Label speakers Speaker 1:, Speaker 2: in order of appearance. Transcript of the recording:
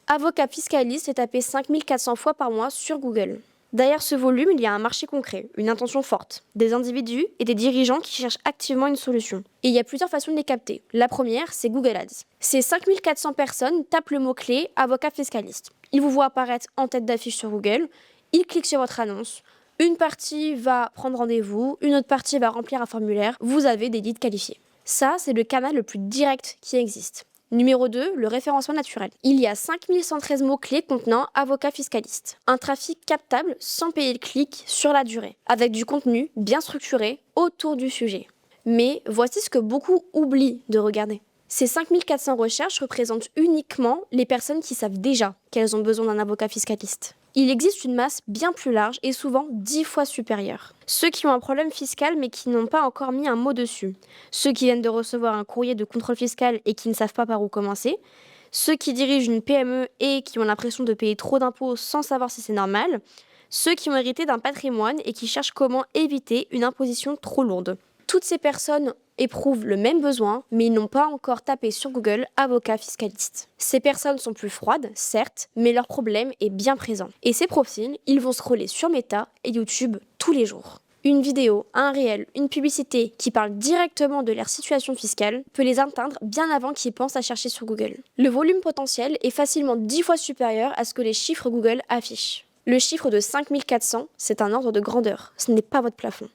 Speaker 1: Avocat fiscaliste est tapé 5400 fois par mois sur Google. Derrière ce volume, il y a un marché concret, une intention forte, des individus et des dirigeants qui cherchent activement une solution. Et il y a plusieurs façons de les capter. La première, c'est Google Ads. Ces 5400 personnes tapent le mot-clé avocat fiscaliste. Ils vous voient apparaître en tête d'affiche sur Google, ils cliquent sur votre annonce, une partie va prendre rendez-vous, une autre partie va remplir un formulaire, vous avez des leads qualifiés. Ça, c'est le canal le plus direct qui existe. Numéro 2, le référencement naturel. Il y a 5113 mots-clés contenant avocat fiscaliste. Un trafic captable sans payer le clic sur la durée, avec du contenu bien structuré autour du sujet. Mais voici ce que beaucoup oublient de regarder. Ces 5400 recherches représentent uniquement les personnes qui savent déjà qu'elles ont besoin d'un avocat fiscaliste. Il existe une masse bien plus large et souvent 10 fois supérieure. Ceux qui ont un problème fiscal mais qui n'ont pas encore mis un mot dessus. Ceux qui viennent de recevoir un courrier de contrôle fiscal et qui ne savent pas par où commencer. Ceux qui dirigent une PME et qui ont l'impression de payer trop d'impôts sans savoir si c'est normal. Ceux qui ont hérité d'un patrimoine et qui cherchent comment éviter une imposition trop lourde. Toutes ces personnes éprouvent le même besoin, mais ils n'ont pas encore tapé sur Google avocat fiscaliste. Ces personnes sont plus froides, certes, mais leur problème est bien présent. Et ces profils, ils vont scroller sur Meta et YouTube tous les jours. Une vidéo, un réel, une publicité qui parle directement de leur situation fiscale peut les atteindre bien avant qu'ils pensent à chercher sur Google. Le volume potentiel est facilement 10 fois supérieur à ce que les chiffres Google affichent. Le chiffre de 5400, c'est un ordre de grandeur, ce n'est pas votre plafond.